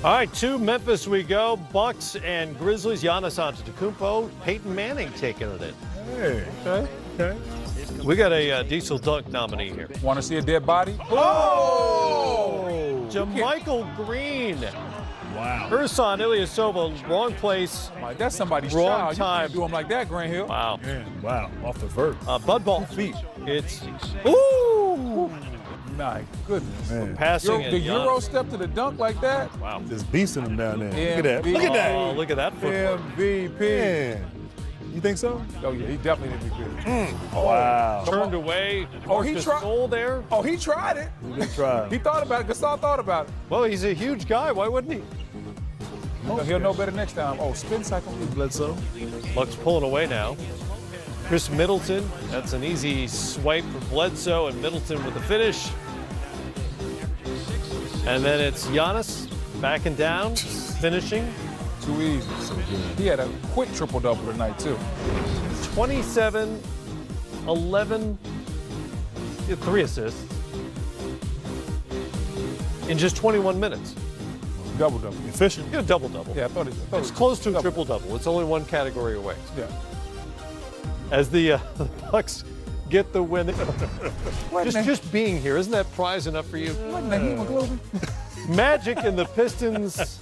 All right, to Memphis we go. Bucks and Grizzlies. Giannis Antetokounmpo. Peyton Manning taking it in. Hey. Okay. We got a Diesel Dunk nominee here. Want to see a dead body? Oh! JaMychal Green. Wow. Ersan Ilyasova, wrong place. Like, that's somebody's Wrong child. time. You can't do him like that, Grant Hill. Wow. Man, wow. Off the vert. Bud Ball. It's ooh! My goodness. Man. Passing The and Euro Giannis. step to the dunk like that? Wow. Just beasting him down there. MVP. Look at that. Look at that. Oh, look at that footwork. MVP. Man. You think so? Oh, yeah, he definitely MVP. Wow. Turned away. Oh, he tried. Goal there. Oh, he tried it. He did try. He thought about it. Gasol thought about it. Well, he's a huge guy. Why wouldn't he? He'll know better next time. Oh, spin cycle. Bledsoe. Bucks pulling away now. Chris Middleton. That's an easy swipe for Bledsoe, and Middleton with the finish. And then it's Giannis backing down, finishing. Too easy. He had a quick triple-double tonight, too. 27, 11, 3 assists in just 21 minutes. Double-double. Efficient. You got a double-double. Yeah, I thought it It's close to a triple-double. It's only one category away. Yeah. As the Bucks get the win. Just being here, isn't that prize enough for you? Wasn't that hemoglobin? Magic in the Pistons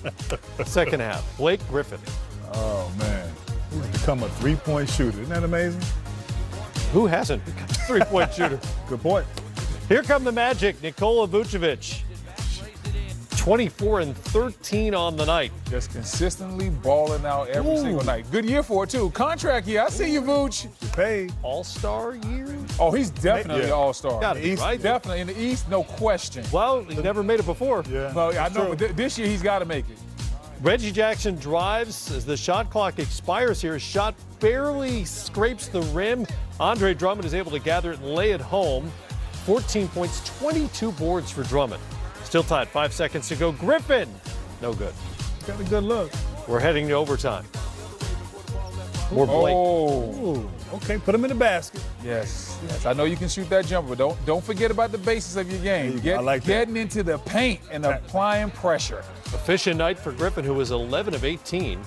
second half. Blake Griffin. Oh, man. He's become a three-point shooter. Isn't that amazing? Who hasn't become a three-point shooter? Good point. Here come the Magic. Nikola Vucevic. 24 and 13 on the night. Just consistently balling out every single night. Good year for it, too. Contract year. I see you, Vooch. You paid. All-star year? Oh, he's definitely Yeah. all-star. Gotta be, right? Definitely in the East, no question. Well, he never made it before. Yeah. Well, I that's know, true. but this year he's got to make it. Reggie Jackson drives as the shot clock expires here. His shot barely scrapes the rim. Andre Drummond is able to gather it and lay it home. 14 points, 22 boards for Drummond. Still tied, 5 seconds to go. Griffin, no good. Got a good look. We're heading to overtime. More Blake. Oh, Ooh. Okay, put him in the basket. yes. I know you can shoot that jumper, but don't forget about the basics of your game. I like that. Getting into the paint and applying pressure. Efficient night for Griffin, who was 11 of 18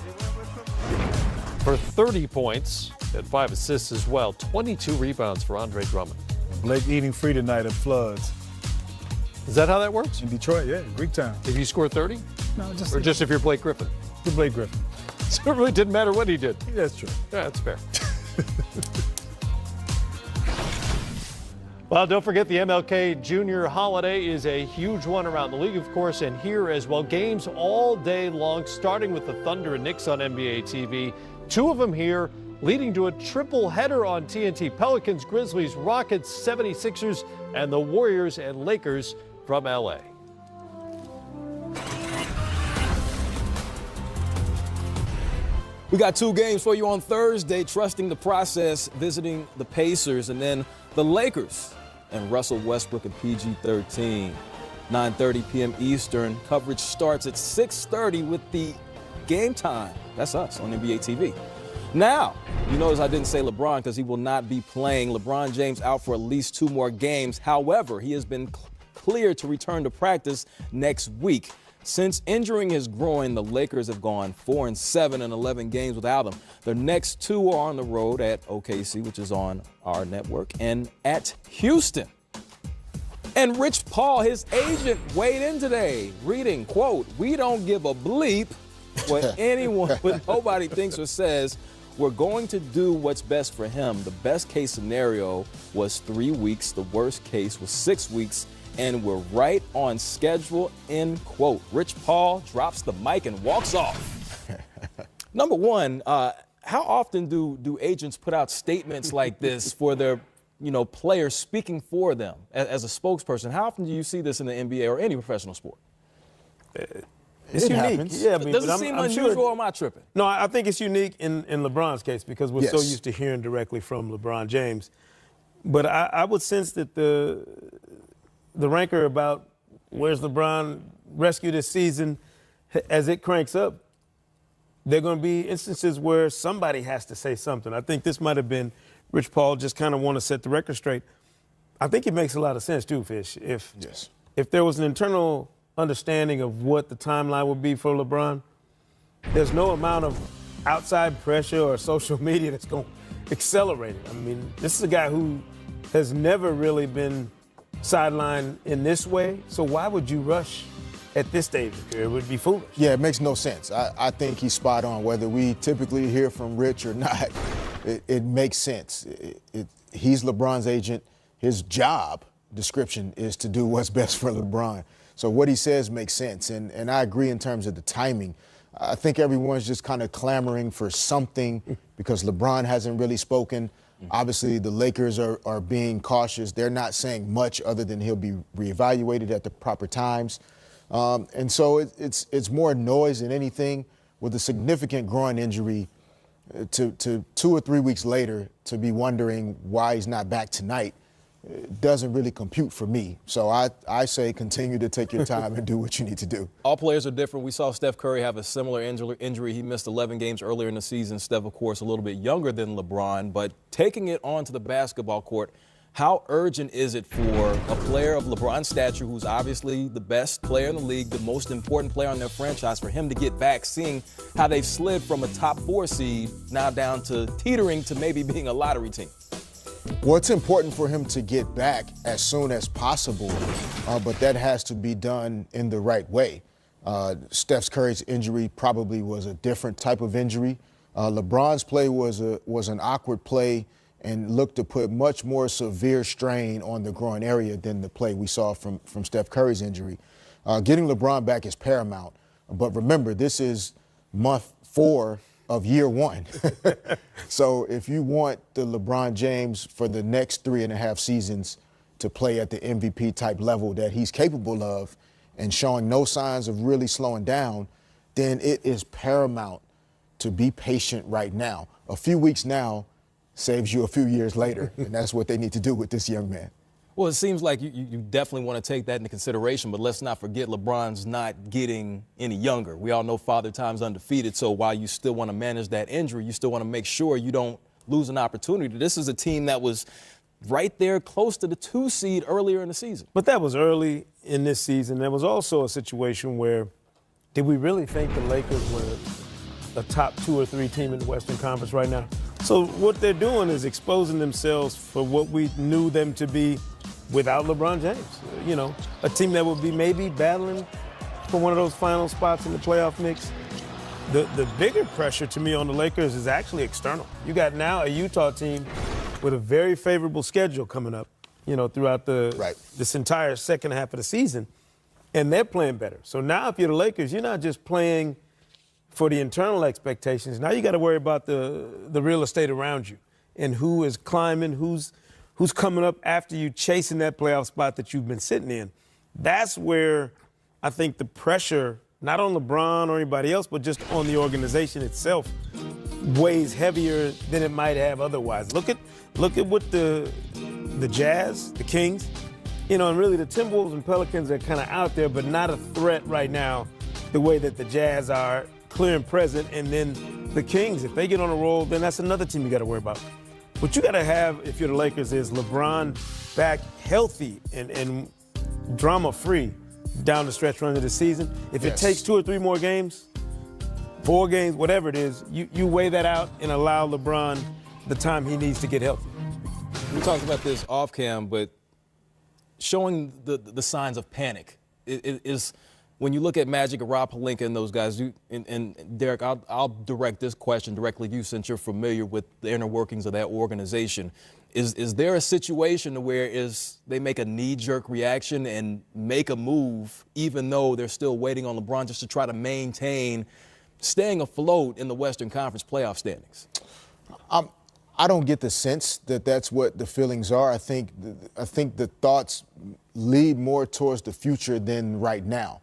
for 30 points. Had 5 assists as well. 22 rebounds for Andre Drummond. Blake eating free tonight at Floods. Is that how that works? In Detroit, yeah, Greek town. If you score 30? No, just Or just if you're Blake Griffin? the Blake Griffin. So it really didn't matter what he did. Yeah, that's true. Yeah, that's fair. Well, don't forget the MLK Junior holiday is a huge one around the league, of course, and here as well. Games all day long, starting with the Thunder and Knicks on NBA TV. 2 of them here, leading to a triple header on TNT. Pelicans, Grizzlies, Rockets, 76ers, and the Warriors and Lakers from LA. We got 2 games for you on Thursday, trusting the process, visiting the Pacers, and then the Lakers and Russell Westbrook and PG-13. 9:30 p.m. Eastern. Coverage starts at 6:30 with the Game Time. That's us on NBA TV. Now, you notice I didn't say LeBron because he will not be playing. LeBron James out for at least 2 more games. However, he has been cleared to return to practice next week. Since injuring his groin, the Lakers have gone 4-7 in 11 games without him. Their next 2 are on the road at OKC, which is on our network, and at Houston. And Rich Paul, his agent, weighed in today, reading, quote, "We don't give a bleep what anyone, what nobody thinks or says. We're going to do what's best for him. The best case scenario was 3 weeks. The worst case was 6 weeks. And we're right on schedule," end quote. Rich Paul drops the mic and walks off. Number one, how often do agents put out statements like this for their players speaking for them as a spokesperson? How often do you see this in the NBA or any professional sport? It's unique. Happens. Yeah, I mean, Does but it seem I'm unusual sure, or am I tripping? No, I think it's unique in LeBron's case because we're so Yes. used to hearing directly from LeBron James. But I would sense that the rancor about where's LeBron rescue this season, as it cranks up, there are going to be instances where somebody has to say something. I think this might have been Rich Paul just kind of want to set the record straight. I think it makes a lot of sense too, Fish. If there was an internal understanding of what the timeline would be for LeBron, there's no amount of outside pressure or social media that's going to accelerate it. I mean, this is a guy who has never really been sidelined in this way, so why would you rush at this stage of the career? It would be foolish. Yeah, it makes no sense. I think he's spot on. Whether we typically hear from Rich or not, it makes sense. He's LeBron's agent. His job description is to do what's best for LeBron. So what he says makes sense, and I agree in terms of the timing. I think everyone's just kind of clamoring for something because LeBron hasn't really spoken. Obviously, the Lakers are being cautious. They're not saying much other than he'll be reevaluated at the proper times. And so it's more noise than anything. With a significant groin injury, to 2 or 3 weeks later to be wondering why he's not back tonight doesn't really compute for me. So I say continue to take your time and do what you need to do. All players are different. We saw Steph Curry have a similar injury. He missed 11 games earlier in the season. Steph, of course, a little bit younger than LeBron. But taking it onto the basketball court, how urgent is it for a player of LeBron's stature, who's obviously the best player in the league, the most important player on their franchise, for him to get back, seeing how they've slid from a top 4 seed now down to teetering to maybe being a lottery team? Well, it's important for him to get back as soon as possible, but that has to be done in the right way. Steph Curry's injury probably was a different type of injury. LeBron's play was an awkward play and looked to put much more severe strain on the groin area than the play we saw from Steph Curry's injury. Getting LeBron back is paramount, but remember, this is month 4 of year 1. So if you want the LeBron James for the next 3.5 seasons to play at the MVP type level that he's capable of and showing no signs of really slowing down, then it is paramount to be patient right now. A few weeks now saves you a few years later, and that's what they need to do with this young man. Well, it seems like you definitely want to take that into consideration, but let's not forget LeBron's not getting any younger. We all know Father Time's undefeated, so while you still want to manage that injury, you still want to make sure you don't lose an opportunity. This is a team that was right there close to the 2 seed earlier in the season. But that was early in this season. There was also a situation where, did we really think the Lakers were a top 2 or 3 team in the Western Conference right now? So what they're doing is exposing themselves for what we knew them to be without LeBron James. You know, a team that would be maybe battling for one of those final spots in the playoff mix. The bigger pressure to me on the Lakers is actually external. You got now a Utah team with a very favorable schedule coming up, you know, throughout this entire second half of the season, and they're playing better. So now if you're the Lakers, you're not just playing for the internal expectations. Now you got to worry about the real estate around you and who is climbing, who's coming up after you, chasing that playoff spot that you've been sitting in. That's where I think the pressure, not on LeBron or anybody else, but just on the organization itself, weighs heavier than it might have otherwise. Look at what the Jazz, the Kings, you know, and really the Timberwolves and Pelicans are kind of out there, but not a threat right now the way that the Jazz are, clear and present. And then the Kings, if they get on a roll, then that's another team you got to worry about. What you got to have, if you're the Lakers, is LeBron back healthy and drama-free down the stretch run of the season. If it takes 2 or 3 more games, 4 games, whatever it is, you weigh that out and allow LeBron the time he needs to get healthy. We talked about this off cam, but showing the signs of panic is when you look at Magic and Rob Pelinka and those guys, and Derek, I'll direct this question directly to you since you're familiar with the inner workings of that organization. Is there a situation where they make a knee-jerk reaction and make a move even though they're still waiting on LeBron just to try to maintain staying afloat in the Western Conference playoff standings? I don't get the sense that that's what the feelings are. I think the thoughts lead more towards the future than right now.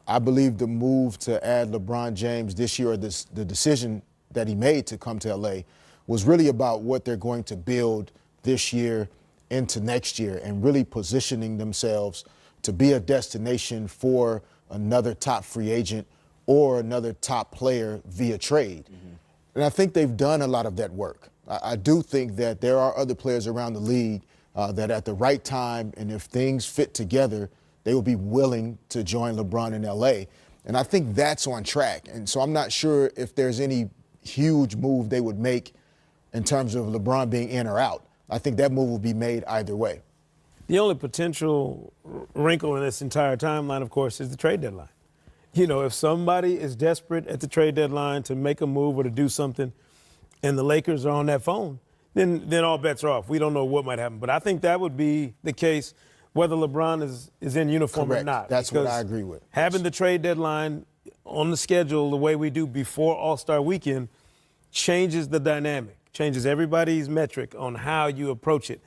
I believe the move to add LeBron James this year, or the decision that he made to come to LA, was really about what they're going to build this year into next year and really positioning themselves to be a destination for another top free agent or another top player via trade. Mm-hmm. And I think they've done a lot of that work. I do think that there are other players around the league that at the right time, and if things fit together, they will be willing to join LeBron in LA. And I think that's on track. And so I'm not sure if there's any huge move they would make in terms of LeBron being in or out. I think that move will be made either way. The only potential wrinkle in this entire timeline, of course, is the trade deadline. You know, if somebody is desperate at the trade deadline to make a move or to do something, and the Lakers are on that phone, then all bets are off. We don't know what might happen. But I think that would be the case whether LeBron is in uniform Correct. or not. That's what I agree with. Having the trade deadline on the schedule the way we do before All-Star Weekend changes the dynamic, changes everybody's metric on how you approach it.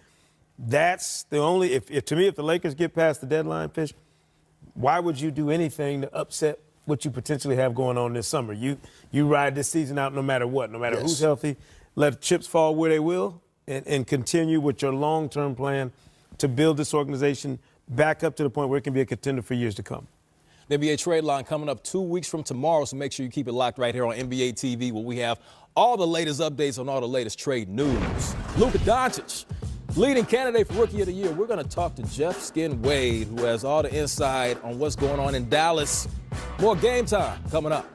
That's the only, to me, if the Lakers get past the deadline, Fish, why would you do anything to upset what you potentially have going on this summer? You ride this season out no matter what, no matter who's healthy, let chips fall where they will, and continue with your long-term plan to build this organization back up to the point where it can be a contender for years to come. The NBA trade line coming up 2 weeks from tomorrow, so make sure you keep it locked right here on NBA TV, where we have all the latest updates on all the latest trade news. Luka Doncic, leading candidate for Rookie of the Year. We're going to talk to Jeff Skin Wade, who has all the insight on what's going on in Dallas. More Game Time coming up.